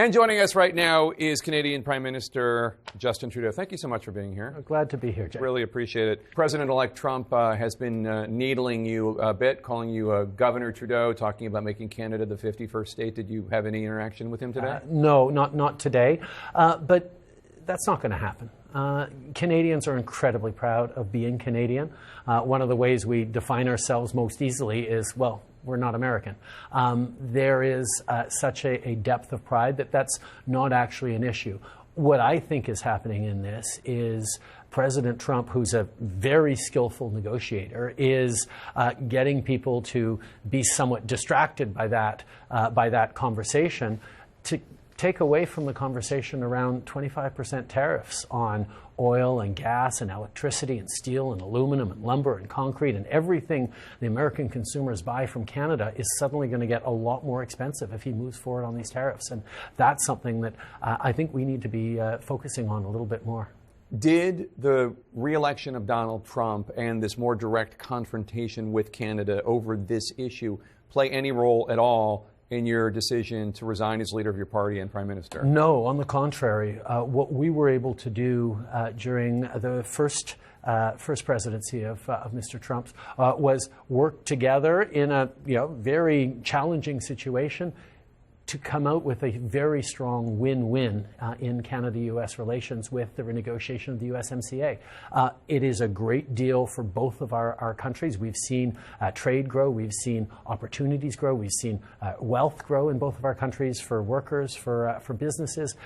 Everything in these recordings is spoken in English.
And joining us right now is Canadian Prime Minister Justin Trudeau. Thank you so much for being here. Glad to be here, Jay. Really appreciate it. President-elect Trump has been needling you a bit, calling you Governor Trudeau, talking about making Canada the 51st state. Did you have any interaction with him today? No, not today. But that's not going to happen. Canadians are incredibly proud of being Canadian. One of the ways we define ourselves most easily is, well, we're not American. There is such a depth of pride that that's not actually an issue. What I think is happening in this is President Trump, who's a very skillful negotiator, is getting people to be somewhat distracted by that conversation, to take away from the conversation around 25% tariffs on oil and gas and electricity and steel and aluminum and lumber and concrete, and everything the American consumers buy from Canada is suddenly going to get a lot more expensive if he moves forward on these tariffs. And that's something that I think we need to be focusing on a little bit more. Did the re-election of Donald Trump and this more direct confrontation with Canada over this issue play any role at all in your decision to resign as leader of your party and Prime Minister? No, on the contrary. What we were able to do during the first presidency of Mr. Trump's was work together in a very challenging situation to come out with a very strong win-win in Canada-U.S. relations with the renegotiation of the USMCA. It is a great deal for both of our countries. We've seen trade grow, we've seen opportunities grow, we've seen wealth grow in both of our countries for workers, for businesses.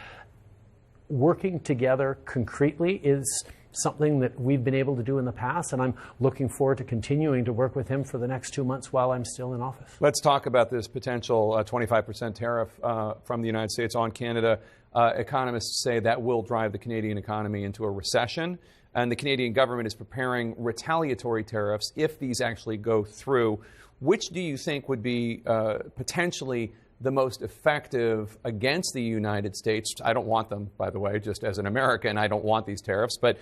Working together concretely is something that we've been able to do in the past, and I'm looking forward to continuing to work with him for the next 2 months while I'm still in office. Let's talk about this potential 25% tariff from the United States on Canada. Economists say that will drive the Canadian economy into a recession, and the Canadian government is preparing retaliatory tariffs if these actually go through. Which do you think would be potentially the most effective against the United States? I don't want them, by the way, just as an American, I don't want these tariffs, but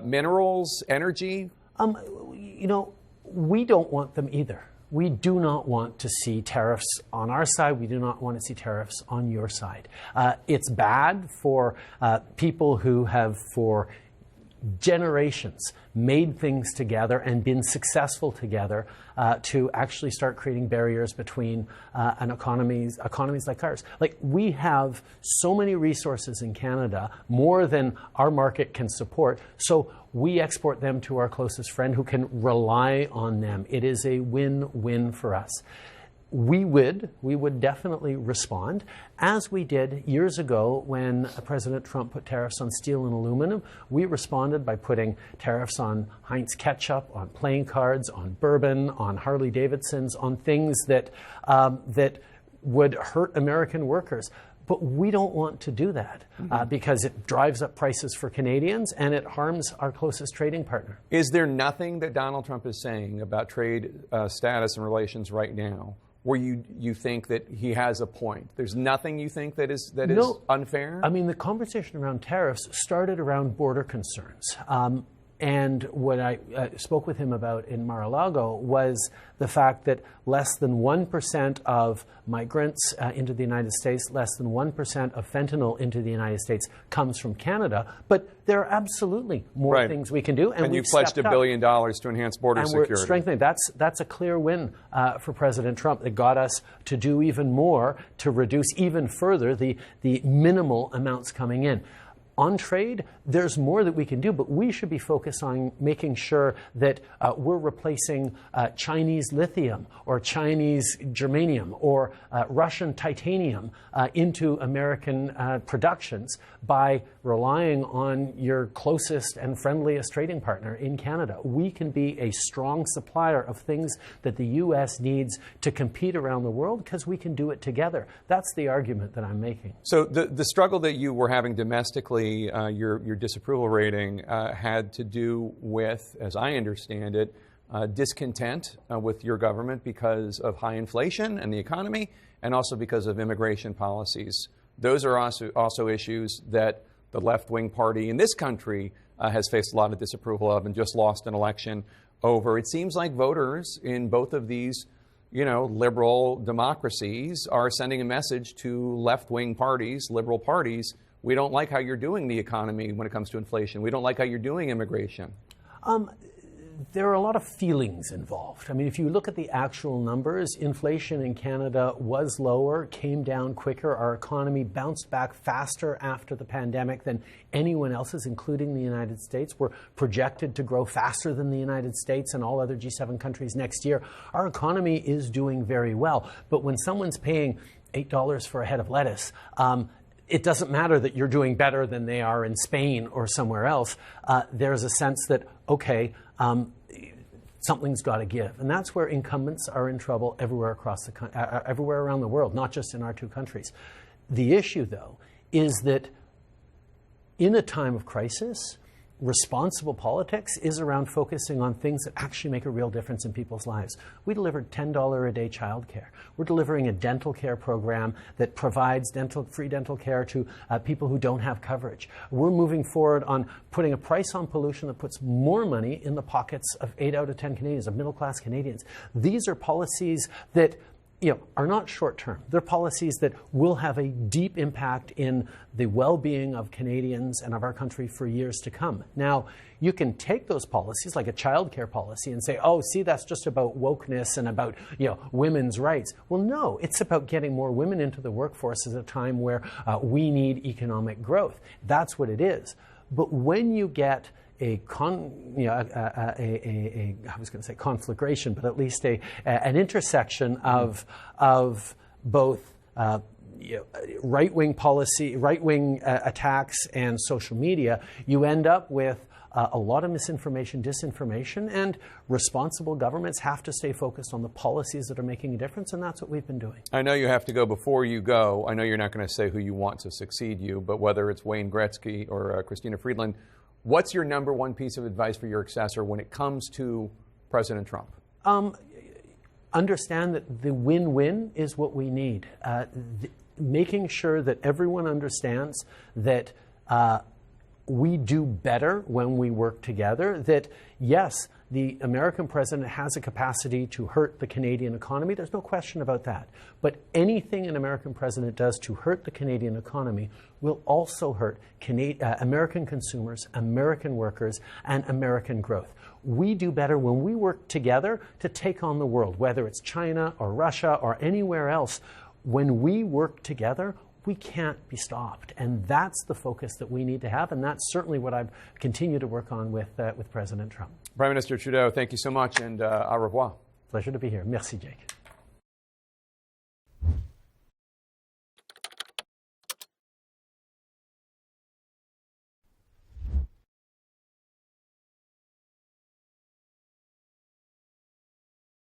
minerals, energy? We don't want them either. We do not want to see tariffs on our side. We do not want to see tariffs on your side. It's bad for people who have, for generations, made things together and been successful together to actually start creating barriers between economies like ours. Like, we have so many resources in Canada, more than our market can support, so we export them to our closest friend who can rely on them. It is a win-win for us. We would definitely respond, as we did years ago when President Trump put tariffs on steel and aluminum. We responded by putting tariffs on Heinz ketchup, on playing cards, on bourbon, on Harley Davidsons, on things that would hurt American workers. But we don't want to do that because it drives up prices for Canadians and it harms our closest trading partner. Is there nothing that Donald Trump is saying about trade status and relations right now where you think that he has a point? There's nothing you think that is unfair? I mean, the conversation around tariffs started around border concerns. And what I spoke with him about in Mar-a-Lago was the fact that less than 1% of migrants into the United States, less than 1% of fentanyl into the United States comes from Canada. But there are absolutely more things we can do. And you pledged $1 billion to enhance border security. And we're strengthening. That's a clear win for President Trump that got us to do even more to reduce even further the minimal amounts coming in. On trade, there's more that we can do, but we should be focused on making sure that we're replacing Chinese lithium or Chinese germanium or Russian titanium into American productions by relying on your closest and friendliest trading partner in Canada. We can be a strong supplier of things that the U.S. needs to compete around the world because we can do it together. That's the argument that I'm making. So the struggle that you were having domestically, your disapproval rating had to do with, as I understand it, discontent with your government because of high inflation and the economy, and also because of immigration policies. Those are also issues that the left-wing party in this country has faced a lot of disapproval of and just lost an election over. It seems like voters in both of these liberal democracies are sending a message to left-wing parties, liberal parties. We don't like how you're doing the economy when it comes to inflation. We don't like how you're doing immigration. There are a lot of feelings involved. I mean, if you look at the actual numbers, inflation in Canada was lower, came down quicker. Our economy bounced back faster after the pandemic than anyone else's, including the United States. We're projected to grow faster than the United States and all other G7 countries next year. Our economy is doing very well. But when someone's paying $8 for a head of lettuce, it doesn't matter that you're doing better than they are in Spain or somewhere else. There's a sense that, okay, something's got to give. And that's where incumbents are in trouble everywhere everywhere around the world, not just in our two countries. The issue, though, is that in a time of crisis, responsible politics is around focusing on things that actually make a real difference in people's lives. We delivered $10 a day childcare. We're delivering a dental care program that provides free dental care to people who don't have coverage. We're moving forward on putting a price on pollution that puts more money in the pockets of 8 out of 10 Canadians, of middle-class Canadians. These are policies that are not short-term. They're policies that will have a deep impact in the well-being of Canadians and of our country for years to come. Now, you can take those policies, like a child care policy, and say, oh, see, that's just about wokeness and about women's rights. Well, no, it's about getting more women into the workforce at a time where we need economic growth. That's what it is. But when you get I was going to say conflagration, but at least an intersection of both right-wing policy, right-wing attacks, and social media, you end up with a lot of misinformation, disinformation, and responsible governments have to stay focused on the policies that are making a difference, and that's what we've been doing. I know you have to go. Before you go, I know you're not going to say who you want to succeed you, but whether it's Wayne Gretzky or Christina Friedland, what's your number one piece of advice for your successor when it comes to President Trump? Understand that the win-win is what we need. Making sure that everyone understands that we do better when we work together, that yes, the American president has a capacity to hurt the Canadian economy. There's no question about that. But anything an American president does to hurt the Canadian economy will also hurt American consumers, American workers, and American growth. We do better when we work together to take on the world, whether it's China or Russia or anywhere else. When we work together, we can't be stopped. And that's the focus that we need to have. And that's certainly what I've continued to work on with President Trump. Prime Minister Trudeau, thank you so much, and au revoir. Pleasure to be here. Merci, Jake.